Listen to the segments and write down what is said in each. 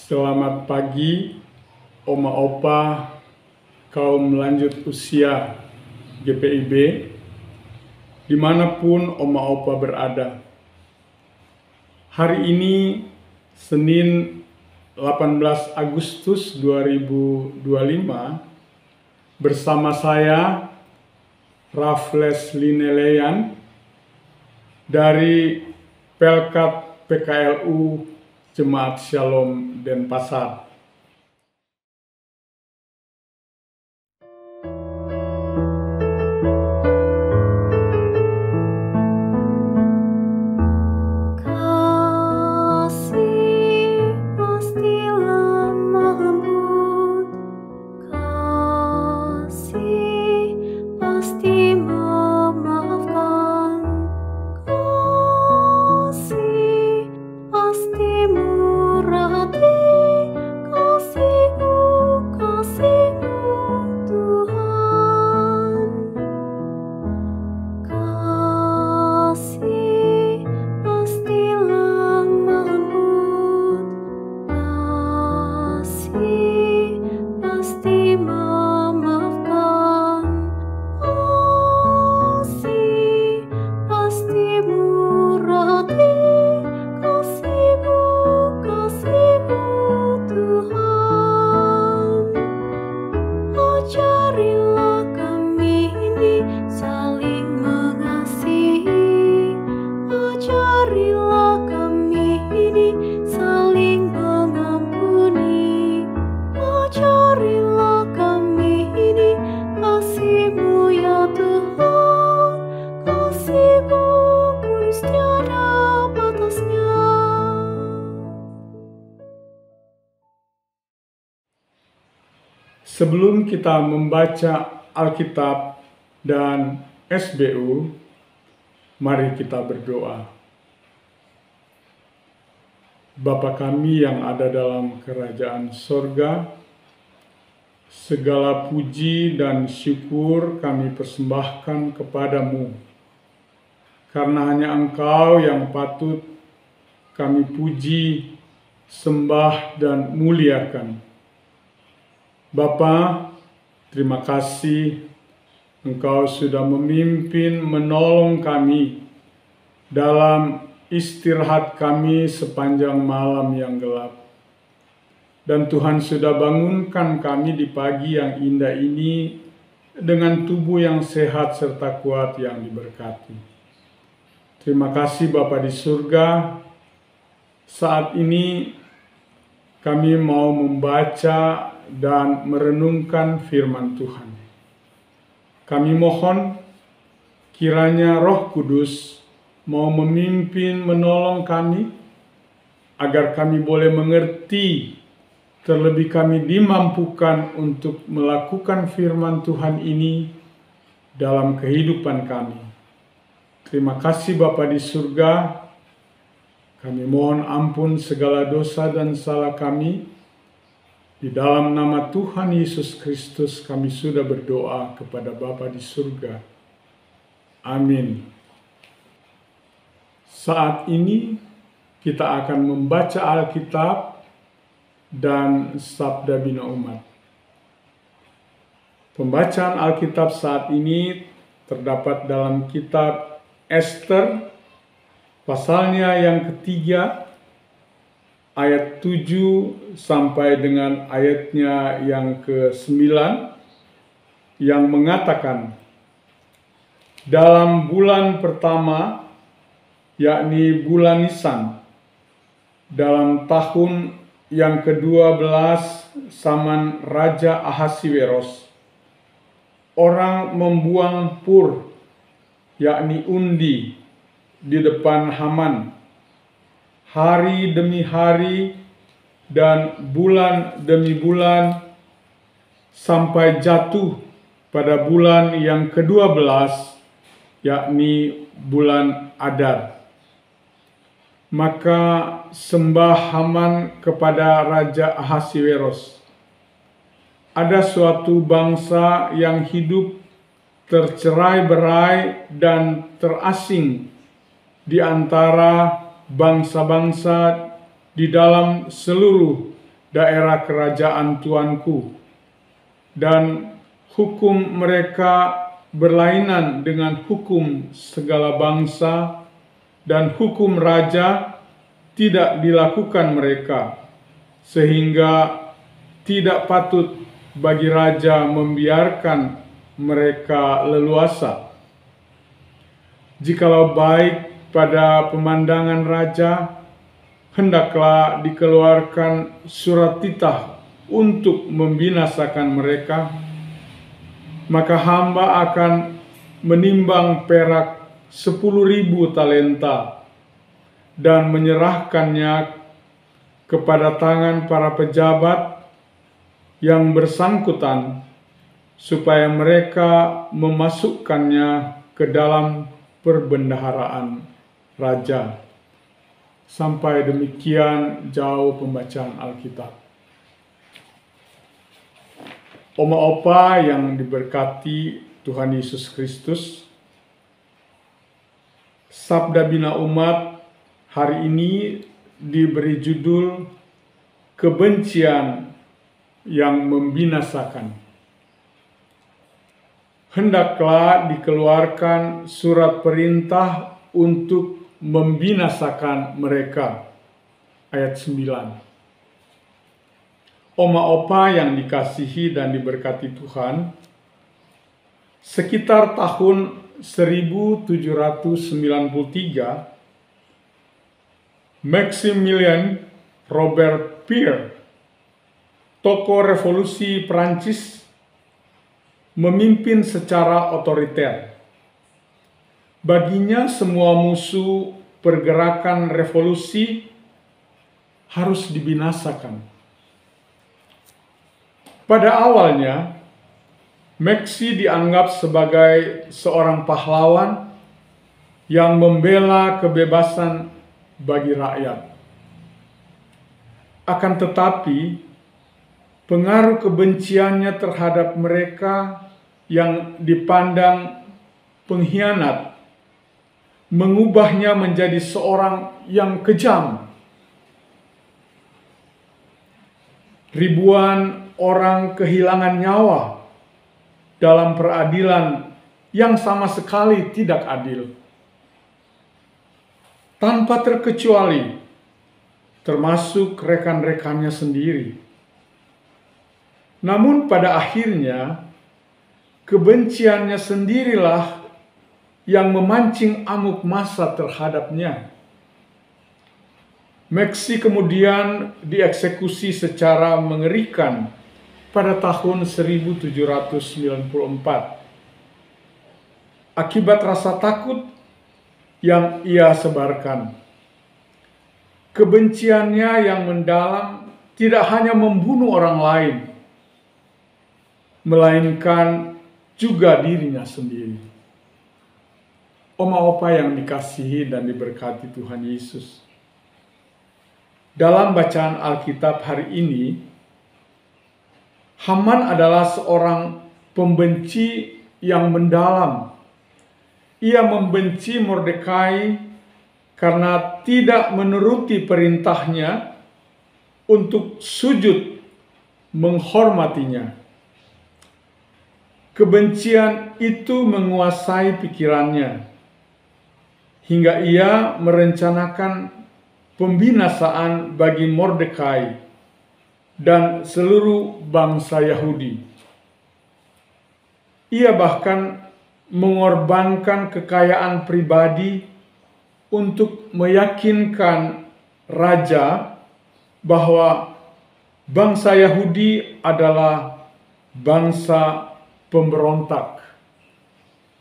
Selamat pagi, Oma Opa, kaum lanjut usia GPIB, dimanapun Oma Opa berada. Hari ini, Senin 18 Agustus 2025, bersama saya, Raffles Lineleyan, dari Pelkat PKLU Jemaat Shalom Denpasar. Sebelum kita membaca Alkitab dan SBU, mari kita berdoa. Bapa kami yang ada dalam kerajaan sorga, segala puji dan syukur kami persembahkan kepadamu, karena hanya Engkau yang patut kami puji, sembah, dan muliakan. Bapa, terima kasih Engkau sudah memimpin, menolong kami dalam istirahat kami sepanjang malam yang gelap. Dan Tuhan sudah bangunkan kami di pagi yang indah ini dengan tubuh yang sehat serta kuat yang diberkati. Terima kasih Bapa di surga. Saat ini kami mau membaca dan merenungkan firman Tuhan. Kami mohon kiranya Roh Kudus mau memimpin, menolong kami, agar kami boleh mengerti, terlebih kami dimampukan untuk melakukan firman Tuhan ini dalam kehidupan kami. Terima kasih Bapa di surga. Kami mohon ampun segala dosa dan salah kami. Di dalam nama Tuhan Yesus Kristus kami sudah berdoa kepada Bapa di surga. Amin. Saat ini kita akan membaca Alkitab dan Sabda Bina Umat. Pembacaan Alkitab saat ini terdapat dalam kitab Ester, pasalnya yang ketiga, ayat 7 sampai dengan ayatnya yang ke-9, yang mengatakan, dalam bulan pertama, yakni bulan Nisan, dalam tahun yang ke-12 zaman Raja Ahasiweros, orang membuang pur, yakni undi, di depan Haman, hari demi hari dan bulan demi bulan, sampai jatuh pada bulan yang ke-12, yakni bulan Adar. Maka sembah Haman kepada Raja Ahasiweros. Ada suatu bangsa yang hidup tercerai-berai dan terasing di antara bangsa-bangsa di dalam seluruh daerah kerajaan Tuanku, dan hukum mereka berlainan dengan hukum segala bangsa, dan hukum raja tidak dilakukan mereka, sehingga tidak patut bagi raja membiarkan mereka leluasa. Jikalau baik pada pemandangan raja, hendaklah dikeluarkan surat titah untuk membinasakan mereka, maka hamba akan menimbang perak 10.000 talenta dan menyerahkannya kepada tangan para pejabat yang bersangkutan, supaya mereka memasukkannya ke dalam perbendaharaan raja. Sampai demikian jauh pembacaan Alkitab. Oma opa yang diberkati Tuhan Yesus Kristus, Sabda Bina Umat hari ini diberi judul Kebencian yang Membinasakan. Hendaklah dikeluarkan surat perintah untuk membinasakan mereka. Ayat 9. Oma opa yang dikasihi dan diberkati Tuhan, sekitar tahun 1793, Maximilien Robespierre, tokoh revolusi Prancis, memimpin secara otoriter. Baginya semua musuh pergerakan revolusi harus dibinasakan. Pada awalnya, Maxi dianggap sebagai seorang pahlawan yang membela kebebasan bagi rakyat. Akan tetapi, pengaruh kebenciannya terhadap mereka yang dipandang pengkhianat mengubahnya menjadi seorang yang kejam. Ribuan orang kehilangan nyawa dalam peradilan yang sama sekali tidak adil, tanpa terkecuali, termasuk rekan-rekannya sendiri. Namun pada akhirnya, kebenciannya sendirilah yang memancing amuk massa terhadapnya. Maxi kemudian dieksekusi secara mengerikan pada tahun 1794 akibat rasa takut yang ia sebarkan. Kebenciannya yang mendalam tidak hanya membunuh orang lain, melainkan juga dirinya sendiri. Oma opa yang dikasihi dan diberkati Tuhan Yesus, dalam bacaan Alkitab hari ini, Haman adalah seorang pembenci yang mendalam. Ia membenci Mordekai karena tidak menuruti perintahnya untuk sujud menghormatinya. Kebencian itu menguasai pikirannya, hingga ia merencanakan pembinasaan bagi Mordekai dan seluruh bangsa Yahudi. Ia bahkan mengorbankan kekayaan pribadi untuk meyakinkan raja bahwa bangsa Yahudi adalah bangsa pemberontak.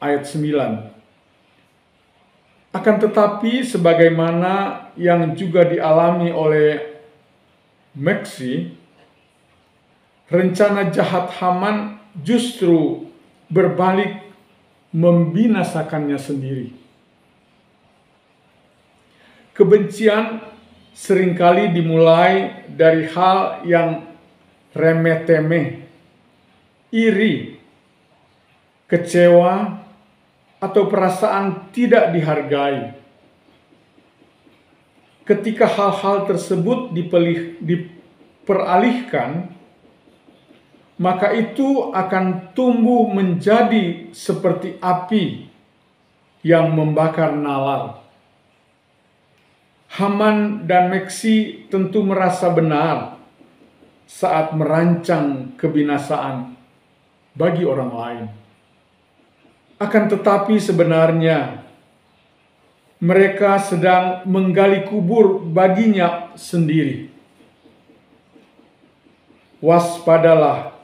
Ayat 9. Akan tetapi sebagaimana yang juga dialami oleh Maxi, rencana jahat Haman justru berbalik membinasakannya sendiri. Kebencian seringkali dimulai dari hal yang remeh-temeh, iri, kecewa, atau perasaan tidak dihargai. Ketika hal-hal tersebut peralihkan, maka itu akan tumbuh menjadi seperti api yang membakar nalar. Haman dan Meksi tentu merasa benar saat merancang kebinasaan bagi orang lain. Akan tetapi sebenarnya mereka sedang menggali kubur baginya sendiri. Waspadalah,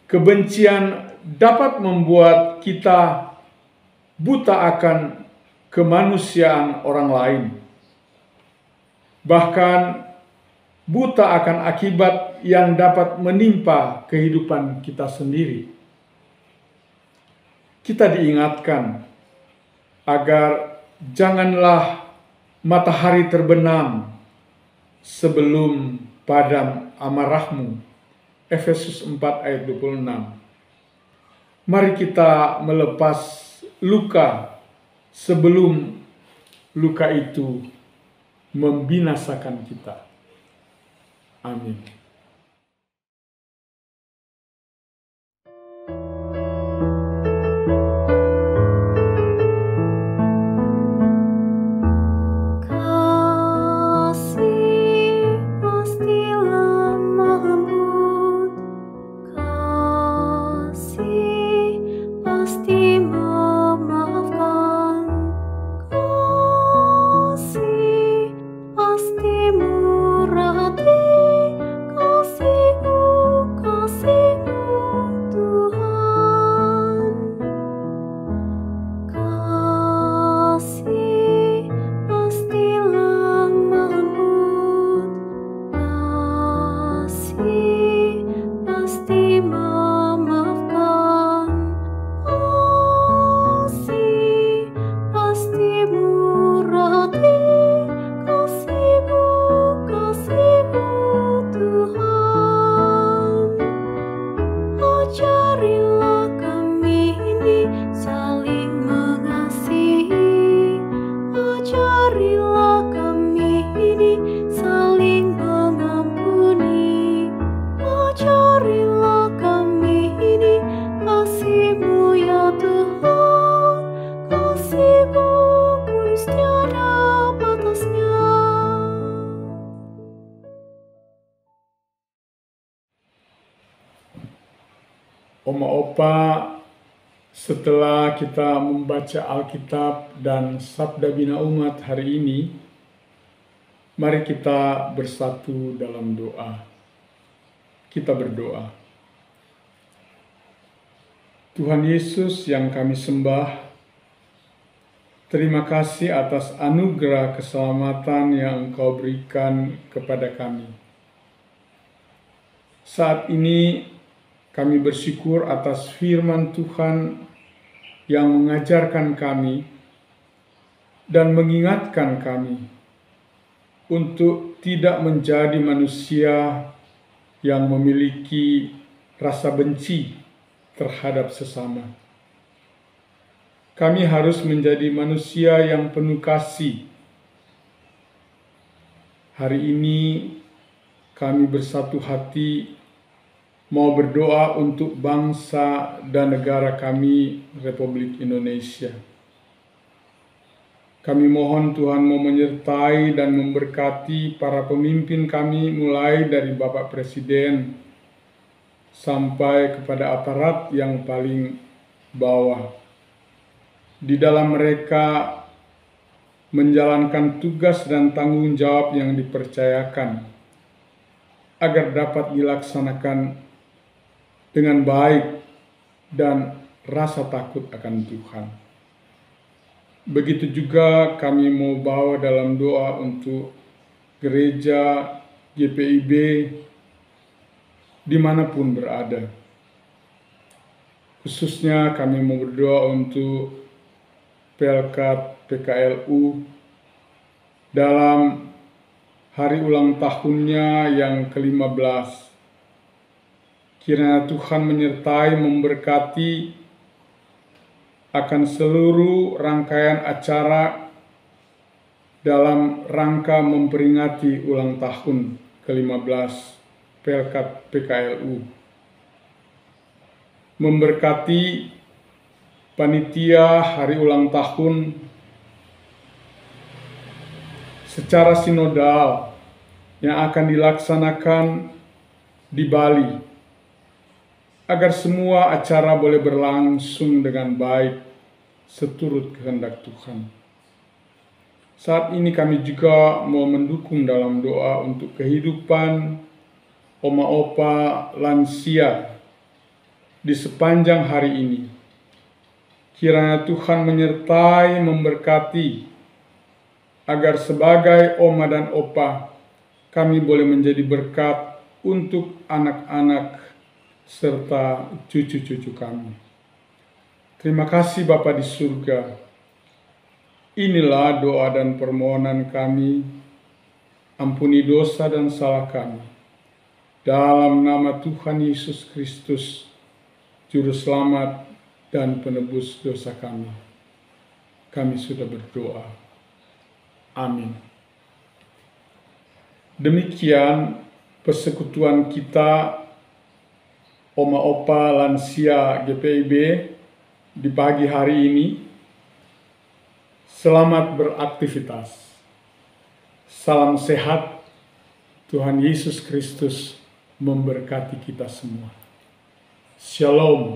kebencian dapat membuat kita buta akan kemanusiaan orang lain. Bahkan buta akan akibat yang dapat menimpa kehidupan kita sendiri. Kita diingatkan agar janganlah matahari terbenam sebelum padam amarahmu. Efesus 4 ayat 26. Mari kita melepas luka sebelum luka itu membinasakan kita. Amin. Oma Opa, setelah kita membaca Alkitab dan Sabda Bina Umat hari ini, mari kita bersatu dalam doa. Kita berdoa. Tuhan Yesus yang kami sembah, terima kasih atas anugerah keselamatan yang Engkau berikan kepada kami. Saat ini kami bersyukur atas firman Tuhan yang mengajarkan kami dan mengingatkan kami untuk tidak menjadi manusia yang memiliki rasa benci terhadap sesama. Kami harus menjadi manusia yang penuh kasih. Hari ini kami bersatu hati mau berdoa untuk bangsa dan negara kami, Republik Indonesia. Kami mohon Tuhan mau menyertai dan memberkati para pemimpin kami, mulai dari Bapak Presiden sampai kepada aparat yang paling bawah. Di dalam mereka menjalankan tugas dan tanggung jawab yang dipercayakan, agar dapat dilaksanakan dengan baik dan rasa takut akan Tuhan. Begitu juga kami mau bawa dalam doa untuk gereja GPIB dimanapun berada. Khususnya kami mau berdoa untuk Pelkat PKLU dalam hari ulang tahunnya yang ke-15. Kiranya Tuhan menyertai, memberkati akan seluruh rangkaian acara dalam rangka memperingati ulang tahun ke-15 Pelkat PKLU. Memberkati panitia hari ulang tahun secara sinodal yang akan dilaksanakan di Bali, agar semua acara boleh berlangsung dengan baik seturut kehendak Tuhan. Saat ini kami juga mau mendukung dalam doa untuk kehidupan oma opa lansia di sepanjang hari ini. Kiranya Tuhan menyertai, memberkati, agar sebagai oma dan opa kami boleh menjadi berkat untuk anak-anak serta cucu-cucu kami. Terima kasih Bapa di surga. Inilah doa dan permohonan kami. Ampuni dosa dan salah kami. Dalam nama Tuhan Yesus Kristus, Juru Selamat dan Penebus dosa kami. Kami sudah berdoa. Amin. Demikian persekutuan kita Oma Opa Lansia GPIB di pagi hari ini. Selamat beraktivitas. Salam sehat. Tuhan Yesus Kristus memberkati kita semua. Shalom.